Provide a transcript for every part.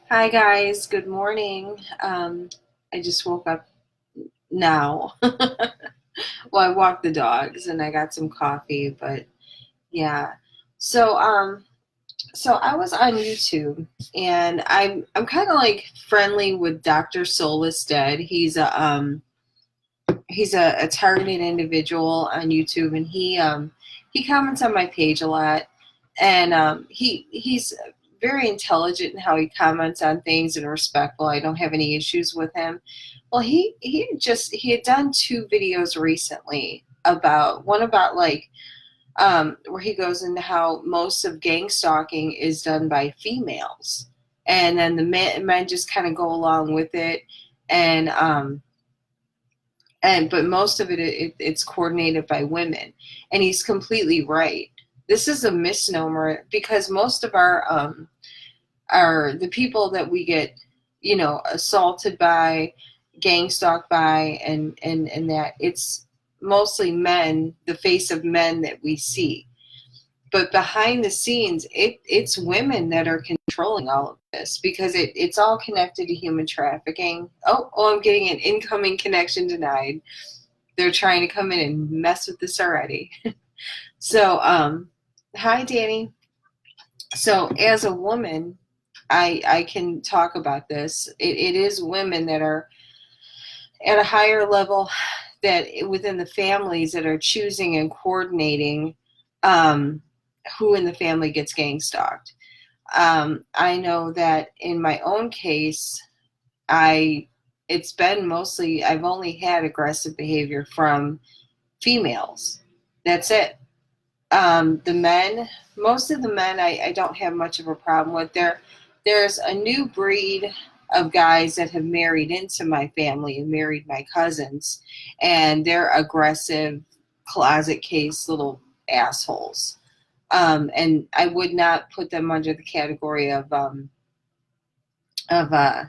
Hi guys, good morning. I just woke up now. Well, I walked the dogs and I got some coffee, but yeah. So so I was on YouTube and I'm kind of like friendly with Dr. Soulless Dead. He's a targeted individual on YouTube, and he comments on my page a lot, and he's very intelligent in how he comments on things and respectful. I don't have any issues with him. Well, he had done two videos recently about one about like where he goes into how most of gang stalking is done by females, and then the men just kind of go along with it, and but most of it's coordinated by women, and he's completely right. This is a misnomer because most of our the people that we get, assaulted by, gang stalked by, and that it's mostly men, the face of men that we see. But behind the scenes, it's women that are controlling all of this because it's all connected to human trafficking. Oh, I'm getting an incoming connection denied. They're trying to come in and mess with this already. So, hi, Danny. So, as a woman, I can talk about this. It is women that are at a higher level, that within the families, that are choosing and coordinating who in the family gets gang stalked. I know that in my own case, it's been mostly, I've only had aggressive behavior from females. That's it. The men, most of the men, I don't have much of a problem with. There's a new breed of guys that have married into my family and married my cousins, and they're aggressive, closet case little assholes. And I would not put them under the category of I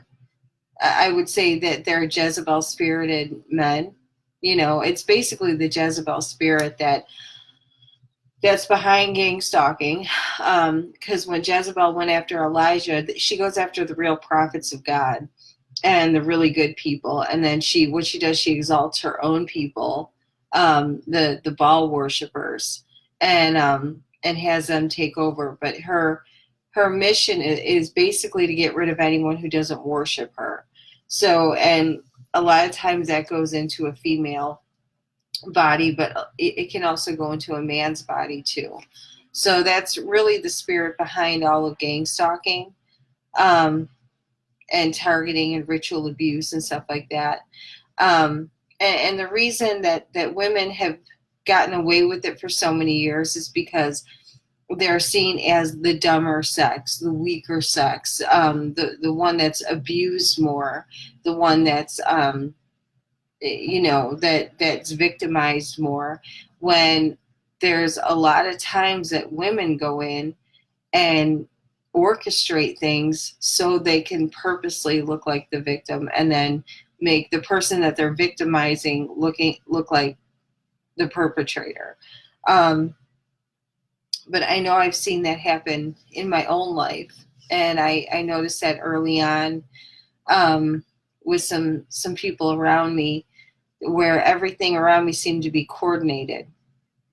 would say that they're Jezebel spirited men. It's basically the Jezebel spirit that's behind gang stalking. Because when Jezebel went after Elijah, she goes after the real prophets of God and the really good people, and then what she does, she exalts her own people, the Baal worshippers, and has them take over. But her mission is basically to get rid of anyone who doesn't worship her. So, and a lot of times that goes into a female body, but it can also go into a man's body too. So that's really the spirit behind all of gang stalking, um, and targeting and ritual abuse and stuff like that. And the reason that women have gotten away with it for so many years is because they're seen as the dumber sex, the weaker sex, the one that's abused more, the one that's that's victimized more. When there's a lot of times that women go in and orchestrate things so they can purposely look like the victim, and then make the person that they're victimizing look like the perpetrator. Um, but I know I've seen that happen in my own life, and I noticed that early on, with some people around me, where everything around me seemed to be coordinated.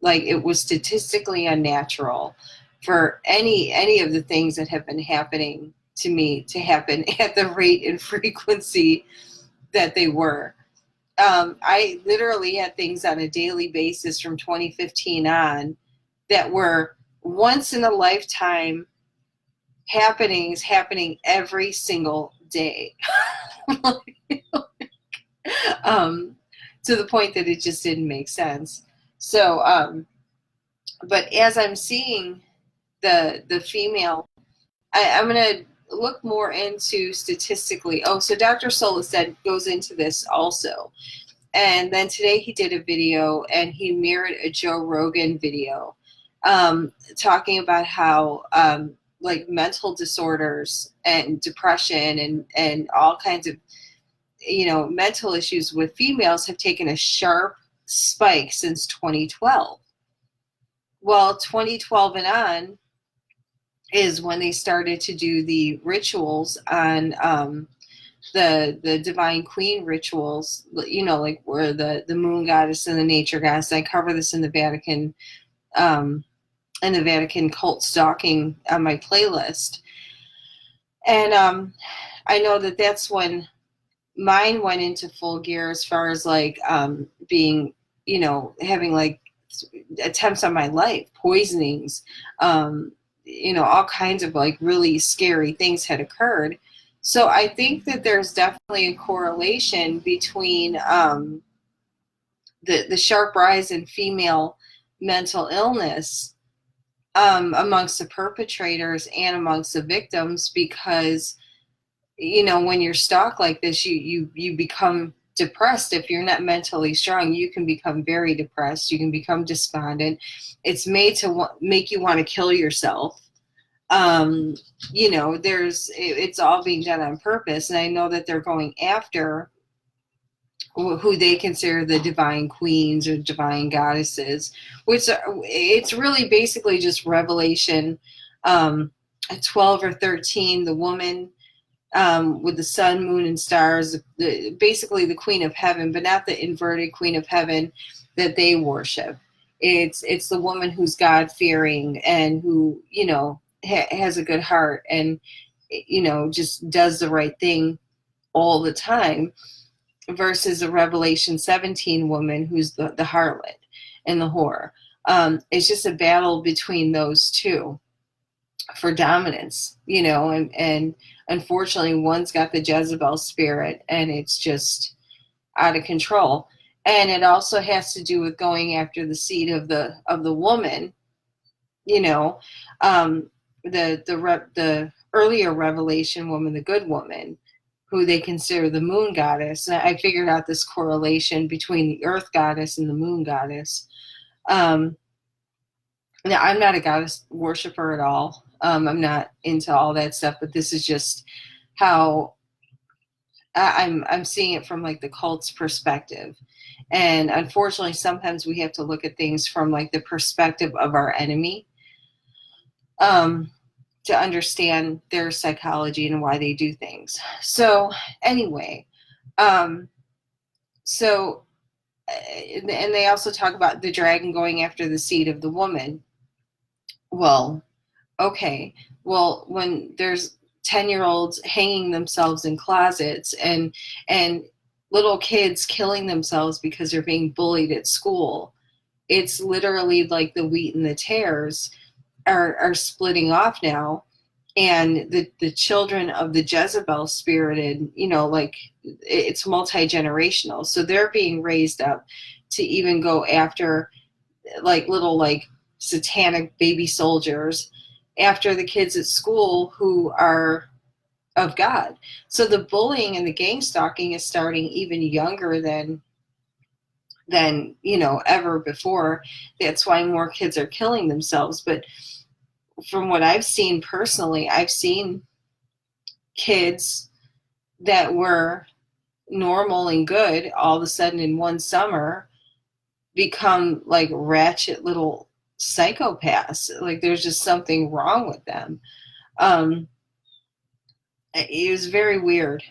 Like it was statistically unnatural for any of the things that have been happening to me to happen at the rate and frequency that they were. I literally had things on a daily basis from 2015 on that were once in a lifetime happenings, happening every single day. um, to the point that it just didn't make sense. So, but as I'm seeing the female, I'm going to look more into statistically. Oh, so Dr. Soulless Dead goes into this also. And then today he did a video, and he mirrored a Joe Rogan video, talking about how like mental disorders and depression and all kinds of mental issues with females have taken a sharp spike since 2012. Well, 2012 and on, is when they started to do the rituals on the divine queen rituals, like where the moon goddess and the nature goddess. I cover this in the Vatican cult stalking on my playlist. And I know that that's when mine went into full gear as far as like being, having like attempts on my life, poisonings, all kinds of like really scary things had occurred. So I think that there's definitely a correlation between the sharp rise in female mental illness amongst the perpetrators and amongst the victims, because when you're stalked like this, you become depressed. If you're not mentally strong, you can become very depressed. You can become despondent. It's made to make you want to kill yourself. It's all being done on purpose. And I know that they're going after who they consider the divine queens or divine goddesses, which it's really basically just Revelation 12 or 13, the woman with the sun, moon, and stars, basically the queen of heaven, but not the inverted queen of heaven that they worship. It's the woman who's God-fearing and who, has a good heart and, just does the right thing all the time, versus the Revelation 17 woman who's the harlot and the whore. It's just a battle between those two for dominance, and unfortunately one's got the Jezebel spirit and it's just out of control. And it also has to do with going after the seed of the woman, the earlier Revelation woman, the good woman, who they consider the moon goddess. And I figured out this correlation between the earth goddess and the moon goddess. Now, I'm not a goddess worshiper at all. I'm not into all that stuff, but this is just how I'm seeing it from like the cult's perspective. And unfortunately, sometimes we have to look at things from like the perspective of our enemy, to understand their psychology and why they do things. So anyway, and they also talk about the dragon going after the seed of the woman. Well, okay. Well, when there's 10-year-olds hanging themselves in closets and little kids killing themselves because they're being bullied at school, it's literally like the wheat and the tares are splitting off now. And the children of the Jezebel spirited, like it's multi-generational. So they're being raised up to even go after like little like satanic baby soldiers after the kids at school who are of God. So the bullying and the gang stalking is starting even younger than ever before. That's why more kids are killing themselves. But from what I've seen personally, I've seen kids that were normal and good all of a sudden in one summer become like ratchet little psychopaths. Like there's just something wrong with them. It was very weird.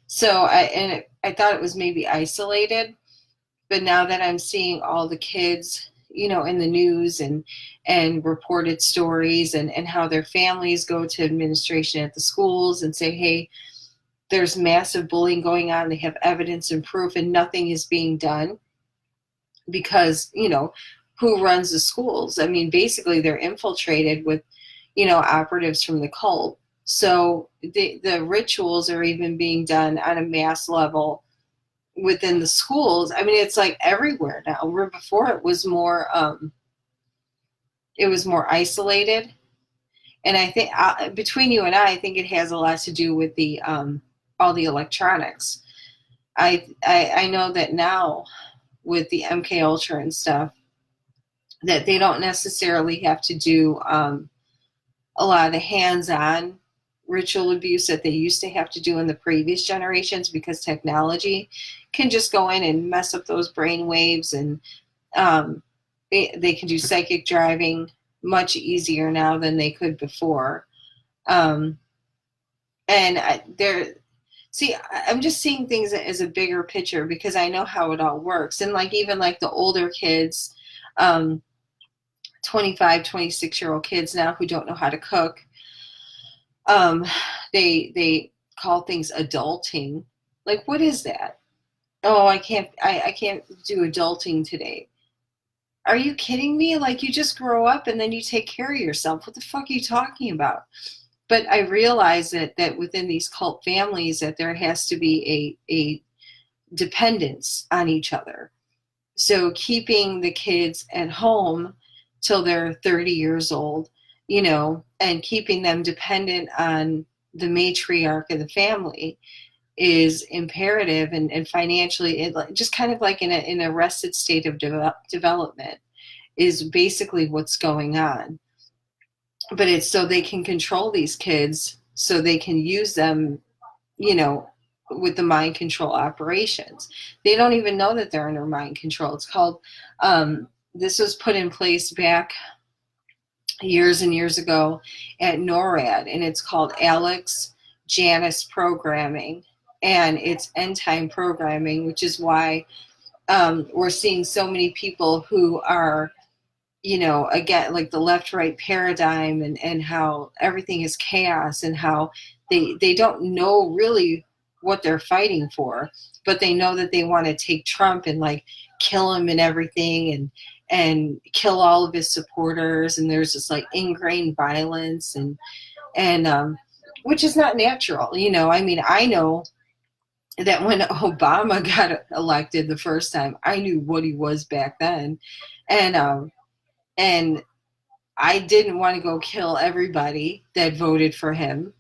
So I thought it was maybe isolated, but now that I'm seeing all the kids, in the news and reported stories and how their families go to administration at the schools and say, hey, there's massive bullying going on. They have evidence and proof and nothing is being done because, who runs the schools? I mean, basically they're infiltrated with, operatives from the cult. So the rituals are even being done on a mass level within the schools. I mean, it's like everywhere now. Where before it was more isolated. And I think between you and I think it has a lot to do with the all the electronics. I know that now with the MK Ultra and stuff, that they don't necessarily have to do a lot of the hands-on ritual abuse that they used to have to do in the previous generations, because technology can just go in and mess up those brain waves, and they can do psychic driving much easier now than they could before. And I'm just seeing things as a bigger picture because I know how it all works. And like, even like the older kids, 25, 26-year-old kids now who don't know how to cook, they call things adulting. Like, what is that? Oh, I can't do adulting today. Are you kidding me? Like, you just grow up and then you take care of yourself. What the fuck are you talking about? But I realize that within these cult families that there has to be a dependence on each other. So keeping the kids at home till they're 30 years old, and keeping them dependent on the matriarch of the family is imperative, and financially, it just kind of like in an arrested state of development is basically what's going on. But it's so they can control these kids, so they can use them, with the mind control operations. They don't even know that they're under mind control. It's called, this was put in place back years and years ago at NORAD, and it's called Alex Janus programming, and it's end time programming, which is why we're seeing so many people who are, again, like the left-right paradigm, and how everything is chaos, and how they don't know really what they're fighting for, but they know that they want to take Trump and like kill him and everything, and kill all of his supporters, and there's this like ingrained violence, and which is not natural. I mean, I know that when Obama got elected the first time, I knew what he was back then, and I didn't want to go kill everybody that voted for him.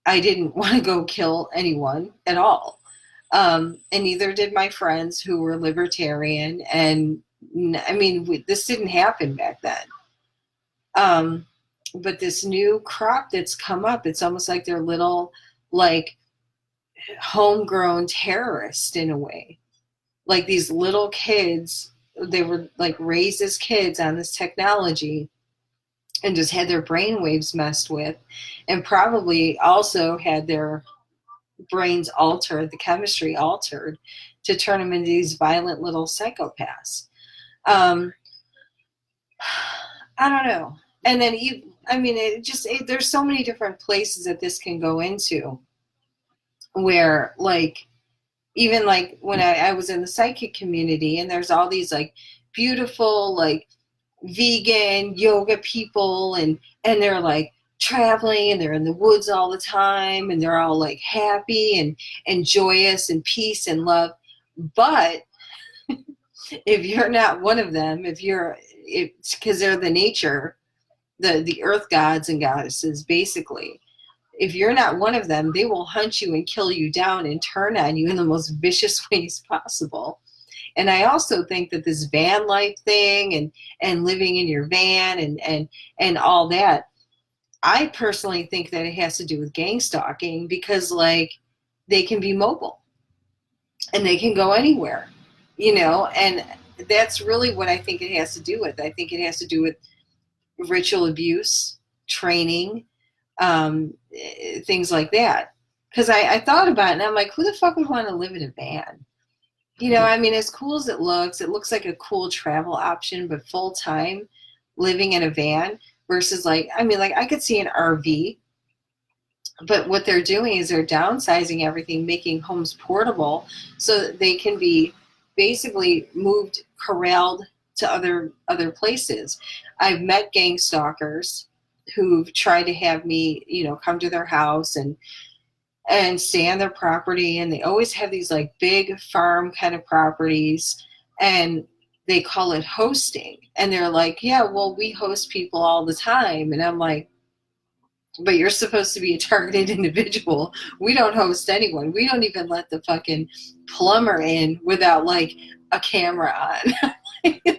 I didn't want to go kill anyone at all. And neither did my friends who were libertarian. And I mean, this didn't happen back then. But this new crop that's come up, it's almost like they're little, like, homegrown terrorists in a way. Like these little kids, they were like raised as kids on this technology and just had their brainwaves messed with, and probably also had their brains altered, the chemistry altered, to turn them into these violent little psychopaths. I don't know. And then, there's so many different places that this can go into, where, like, even like when I was in the psychic community, and there's all these like beautiful, like, vegan yoga people, and they're like traveling, and they're in the woods all the time, and they're all like happy and joyous and peace and love. But if you're not one of them, because they're the nature, the earth gods and goddesses, basically, if you're not one of them, they will hunt you and kill you down and turn on you in the most vicious ways possible. And I also think that this van life thing, and living in your van, and all that, I personally think that it has to do with gangstalking, because like they can be mobile and they can go anywhere, and that's really what I think it has to do with. I think it has to do with ritual abuse, training, things like that. Because I thought about it, and I'm like, who the fuck would want to live in a van? As cool as it looks like a cool travel option, but full time living in a van versus I could see an RV, but what they're doing is they're downsizing everything, making homes portable so that they can be basically moved, corralled to other places. I've met gang stalkers who've tried to have me, come to their house and stay on their property, and they always have these like big farm kind of properties, and they call it hosting, and they're like, yeah, well, we host people all the time. And I'm like, but you're supposed to be a targeted individual. We don't host anyone. We don't even let the fucking plumber in without like a camera on.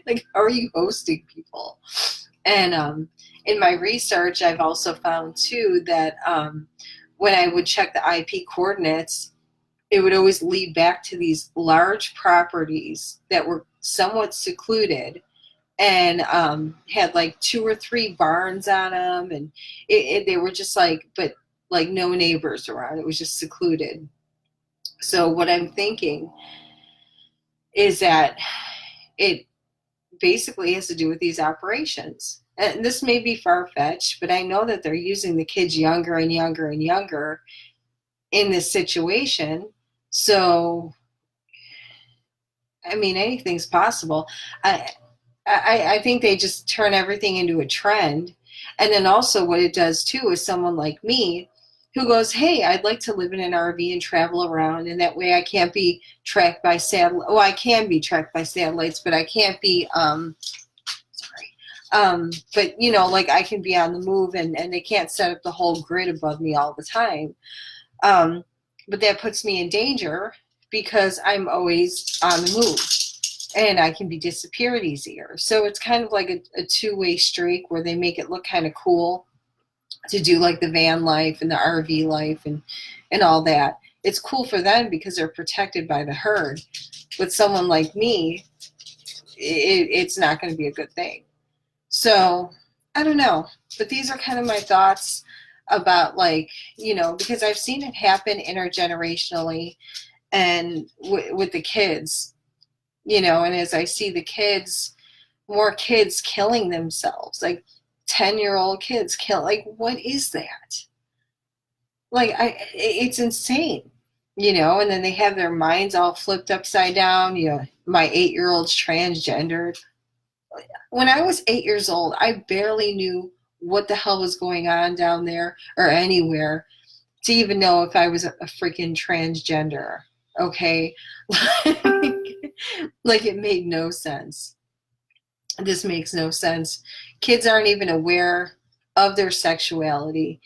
Like, how are you hosting people? And in my research, I've also found too that when I would check the IP coordinates, it would always lead back to these large properties that were somewhat secluded, and had like 2 or 3 barns on them, and they were just like, but like no neighbors around. It was just secluded. So what I'm thinking is that it basically has to do with these operations. And this may be far-fetched, but I know that they're using the kids younger and younger and younger in this situation. So, I mean, anything's possible. I think they just turn everything into a trend. And then also what it does too is someone like me who goes, hey, I'd like to live in an RV and travel around, and that way I can't be tracked by satellite. Well, I can be tracked by satellites, but I can't be, but you know, like I can be on the move, and they can't set up the whole grid above me all the time. But that puts me in danger because I'm always on the move, and I can be disappeared easier. So it's kind of like a two-way streak where they make it look kind of cool to do like the van life and the RV life and all that. It's cool for them because they're protected by the herd. With someone like me, it's not going to be a good thing. So I don't know, but these are kind of my thoughts about, like, you know, because I've seen it happen intergenerationally and with the kids, you know, and as I see the kids, more kids killing themselves, like 10-year-old kids kill, like, what is that? Like, it's insane, you know, and then they have their minds all flipped upside down. You know, my 8-year-old's transgendered. When I was 8 years old, I barely knew what the hell was going on down there or anywhere to even know if I was a freaking transgender. Okay. Like, it made no sense. This makes no sense. Kids aren't even aware of their sexuality.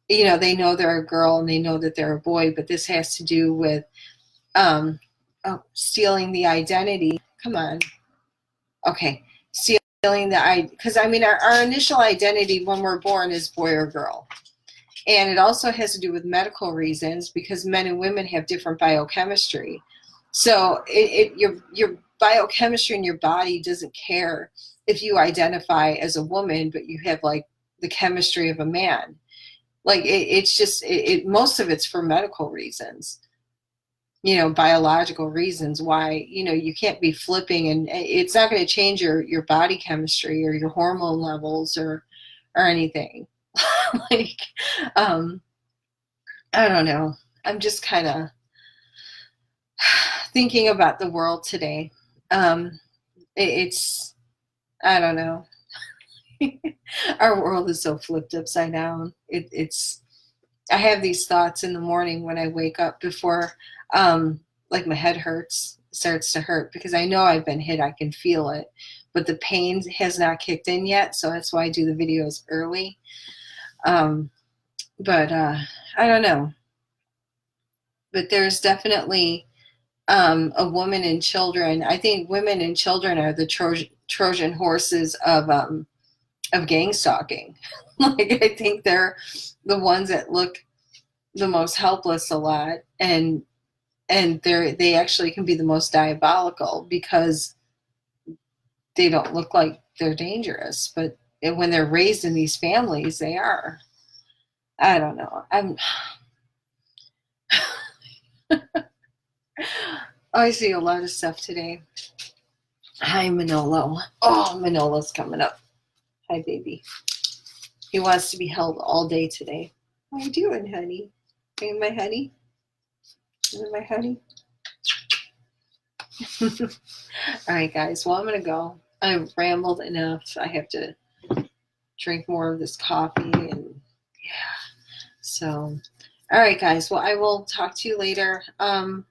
You know, they know they're a girl and they know that they're a boy, but this has to do with stealing the identity. Come on. Okay. Stealing the, because I mean, our initial identity when we're born is boy or girl. And it also has to do with medical reasons because men and women have different biochemistry. So your biochemistry in your body doesn't care if you identify as a woman, but you have like the chemistry of a man. Like it's just, most of it's for medical reasons, you know, biological reasons why, you know, you can't be flipping, and it's not going to change your body chemistry or your hormone levels or anything. Like, I don't know. I'm just kind of thinking about the world today. It's, I don't know. Our world is so flipped upside down. It's, I have these thoughts in the morning when I wake up before, like my head starts to hurt because I know I've been hit. I can feel it, but the pain has not kicked in yet. So that's why I do the videos early. But I don't know. But there's definitely a woman and children. I think women and children are the Trojan horses of gang stalking. Like, I think they're the ones that look the most helpless a lot, and they actually can be the most diabolical because they don't look like they're dangerous, but when they're raised in these families, they are. I don't know. I see a lot of stuff today. Hi, Manolo. Oh, Manolo's coming up. Hi, baby. He wants to be held all day today. How you doing, honey? Are you my honey? Are you my honey? All right, guys. Well, I'm going to go. I've rambled enough. I have to drink more of this coffee, and yeah. So, all right, guys. Well, I will talk to you later. Bye.